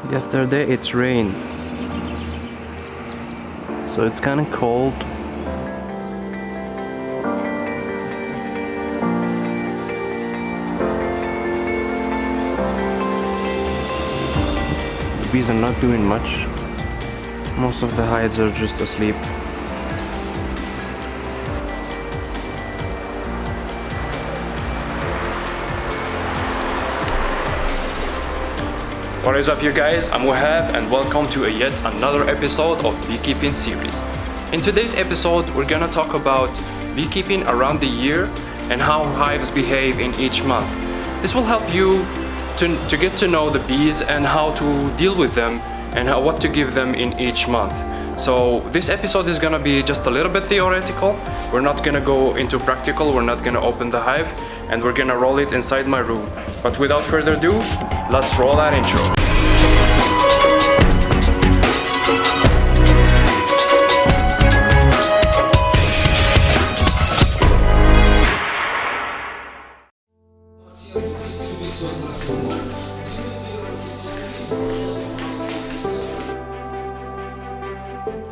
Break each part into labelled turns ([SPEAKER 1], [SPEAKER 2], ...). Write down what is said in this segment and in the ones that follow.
[SPEAKER 1] Yesterday it rained, so it's kind of cold. The bees are not doing much. Most of the hives are just asleep.
[SPEAKER 2] What is up, you guys? I'm Wahab and welcome to yet another episode of Beekeeping series. In today's episode, we're gonna talk about beekeeping around the year and how hives behave in each month. This will help you to get to know the bees and how to deal with them and what to give them in each month. So this episode is gonna be just a little bit theoretical. We're not gonna go into practical, we're not gonna open the hive, and we're gonna roll it inside my room. But without further ado, let's roll that intro.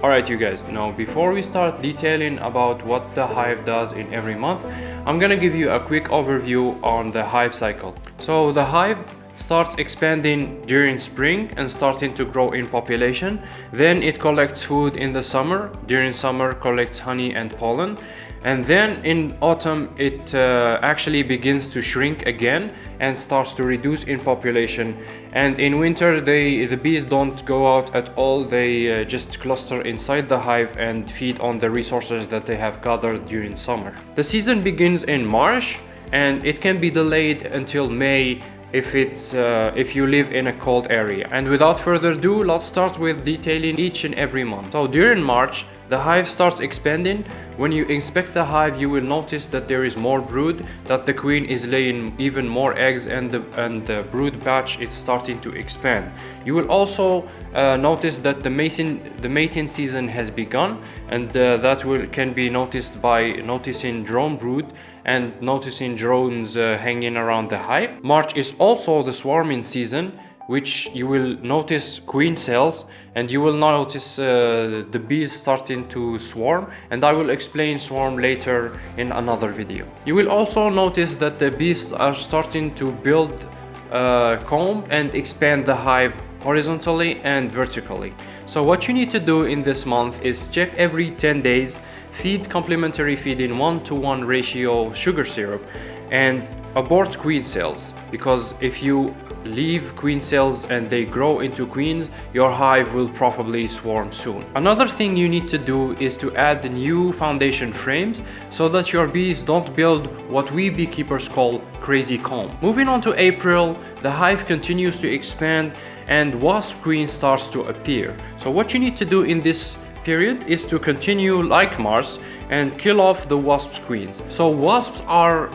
[SPEAKER 2] Alright, you guys, now before we start detailing about what the hive does in every month, I'm gonna give you a quick overview on the hive cycle. So the hive starts expanding during spring and starting to grow in population. Then it collects food in the summer. During summer collects honey and pollen. And then in autumn it actually begins to shrink again and starts to reduce in population. And in winter the bees don't go out at all. They just cluster inside the hive and feed on the resources that they have gathered during summer. The season begins in March and it can be delayed until May if you live in a cold area. And without further ado, let's start with detailing each and every month. So during March, the hive starts expanding. When you inspect the hive, you will notice that there is more brood, that the queen is laying even more eggs, and the brood batch is starting to expand. You will also notice that the mating season has begun, and that can be noticed by noticing drone brood and noticing drones hanging around the hive. March is also the swarming season, which you will notice queen cells, and you will notice the bees starting to swarm, and I will explain swarm later in another video. You will also notice that the bees are starting to build comb and expand the hive horizontally and vertically. So what you need to do in this month is check every 10 days, feed complementary feed in 1:1 ratio sugar syrup, and abort queen cells, because if you leave queen cells and they grow into queens, your hive will probably swarm soon. Another thing you need to do is to add new foundation frames so that your bees don't build what we beekeepers call crazy comb. Moving on to April, the hive continues to expand and wasp queen starts to appear. So what you need to do in this period is to continue like Mars and kill off the wasp queens. So wasps are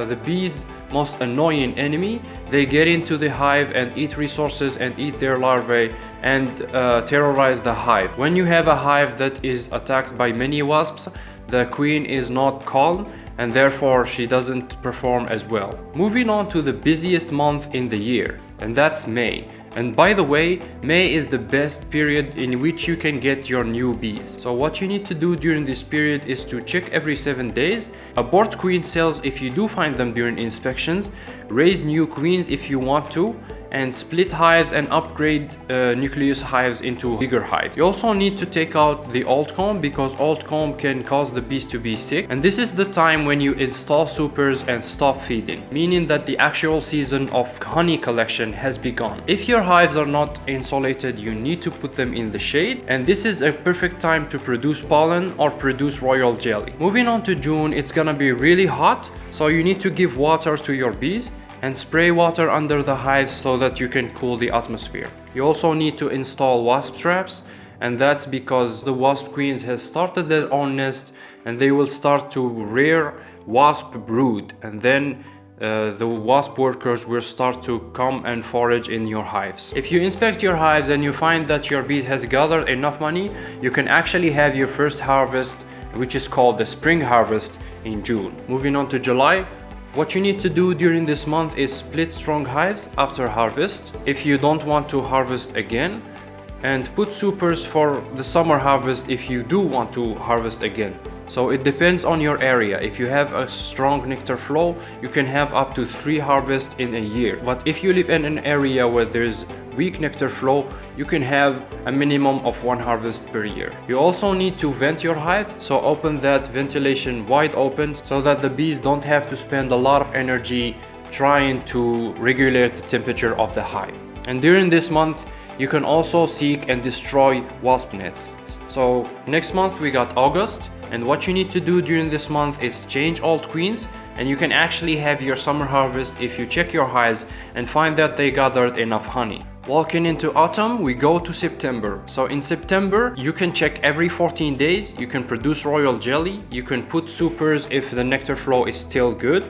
[SPEAKER 2] the bees' most annoying enemy. They get into the hive and eat resources and eat their larvae and terrorize the hive. When you have a hive that is attacked by many wasps, the queen is not calm and therefore she doesn't perform as well. Moving on to the busiest month in the year, and that's May. And by the way, May is the best period in which you can get your new bees. So what you need to do during this period is to check every 7 days, abort queen cells if you do find them during inspections, raise new queens if you want to, and split hives and upgrade nucleus hives into bigger hives. You also need to take out the old comb, because old comb can cause the bees to be sick, and this is the time when you install supers and stop feeding, meaning that the actual season of honey collection has begun. If your hives are not insulated, you need to put them in the shade, and this is a perfect time to produce pollen or produce royal jelly. Moving on to June, it's gonna be really hot, so you need to give water to your bees and spray water under the hives so that you can cool the atmosphere. You also need to install wasp traps, and that's because the wasp queens has started their own nest and they will start to rear wasp brood, and then the wasp workers will start to come and forage in your hives. If you inspect your hives and you find that your bees has gathered enough money, you can actually have your first harvest, which is called the spring harvest, in June. Moving on to July, What you need to do during this month is split strong hives after harvest if you don't want to harvest again, and put supers for the summer harvest if you do want to harvest again. So it depends on your area. If you have a strong nectar flow, you can have up to 3 harvests in a year. But if you live in an area where there's weak nectar flow, you can have a minimum of 1 harvest per year. You also need to vent your hive, so open that ventilation wide open so that the bees don't have to spend a lot of energy trying to regulate the temperature of the hive. And during this month, you can also seek and destroy wasp nests. So next month we got August, and what you need to do during this month is change old queens, and you can actually have your summer harvest if you check your hives and find that they gathered enough honey. Walking into autumn, we go to September. So in September, you can check every 14 days, you can produce royal jelly, you can put supers if the nectar flow is still good,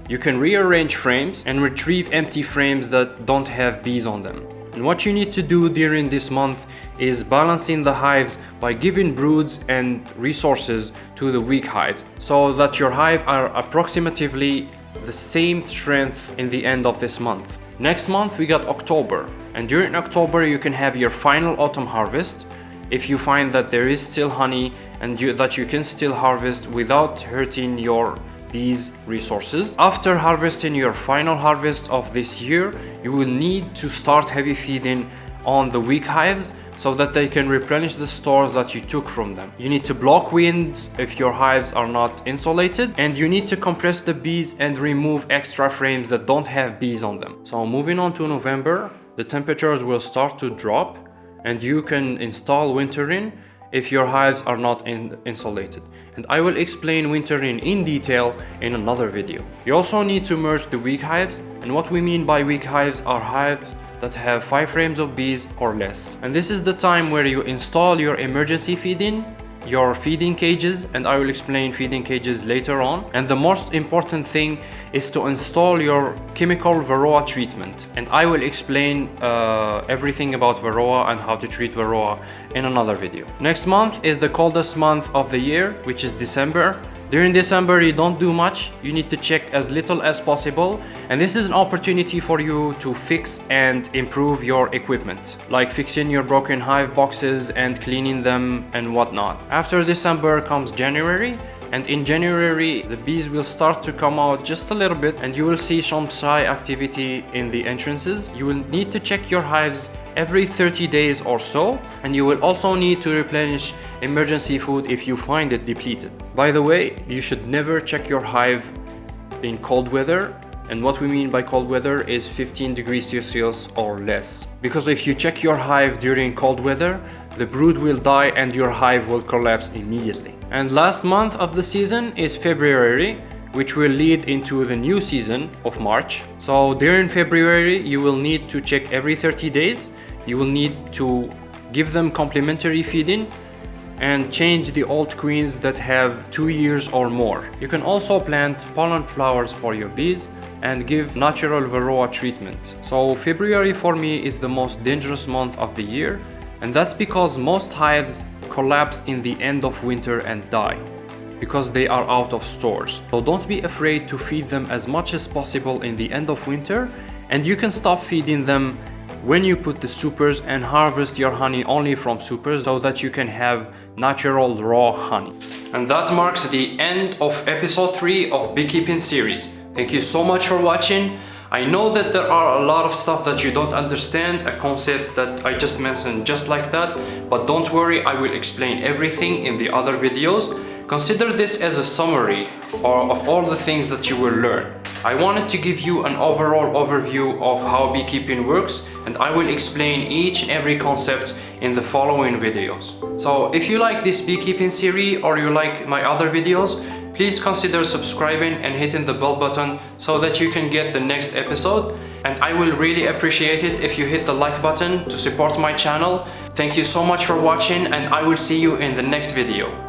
[SPEAKER 2] you can rearrange frames and retrieve empty frames that don't have bees on them. And what you need to do during this month is balancing the hives by giving broods and resources to the weak hives so that your hive are approximately the same strength in the end of this month. Next month we got October, and during October you can have your final autumn harvest if you find that there is still honey and that you can still harvest without hurting your bees' resources. After harvesting your final harvest of this year, you will need to start heavy feeding on the weak hives so that they can replenish the stores that you took from them. You need to block winds if your hives are not insulated, and you need to compress the bees and remove extra frames that don't have bees on them. So moving on to November, the temperatures will start to drop and you can install wintering if your hives are not insulated. And I will explain wintering in detail in another video. You also need to merge the weak hives, and what we mean by weak hives are hives that have 5 frames of bees or less. And this is the time where you install your emergency feeding, your feeding cages, and I will explain feeding cages later on. And the most important thing is to install your chemical varroa treatment, and I will explain everything about varroa and how to treat varroa in another video. Next month is the coldest month of the year, which is December. During December you don't do much, you need to check as little as possible, and this is an opportunity for you to fix and improve your equipment, like fixing your broken hive boxes and cleaning them and whatnot. After December comes January, and in January the bees will start to come out just a little bit, and you will see some sigh activity in the entrances. You will need to check your hives every 30 days or so, and you will also need to replenish emergency food if you find it depleted. By the way, you should never check your hive in cold weather, and what we mean by cold weather is 15 degrees Celsius or less. Because if you check your hive during cold weather, the brood will die and your hive will collapse immediately. And last month of the season is February, which will lead into the new season of March. So during February you will need to check every 30 days. You will need to give them complementary feeding and change the old queens that have 2 years or more. You can also plant pollen flowers for your bees and give natural varroa treatment. So February for me is the most dangerous month of the year, and that's because most hives collapse in the end of winter and die because they are out of stores. So don't be afraid to feed them as much as possible in the end of winter, and you can stop feeding them when you put the supers and harvest your honey only from supers so that you can have natural raw honey. And that marks the end of episode 3 of Beekeeping series. Thank you so much for watching. I know that there are a lot of stuff that you don't understand, a concept that I just mentioned just like that, but don't worry, I will explain everything in the other videos. Consider this as a summary of all the things that you will learn. I wanted to give you an overall overview of how beekeeping works, and I will explain each and every concept in the following videos. So if you like this beekeeping series or you like my other videos, please consider subscribing and hitting the bell button so that you can get the next episode. And I will really appreciate it if you hit the like button to support my channel. Thank you so much for watching, and I will see you in the next video.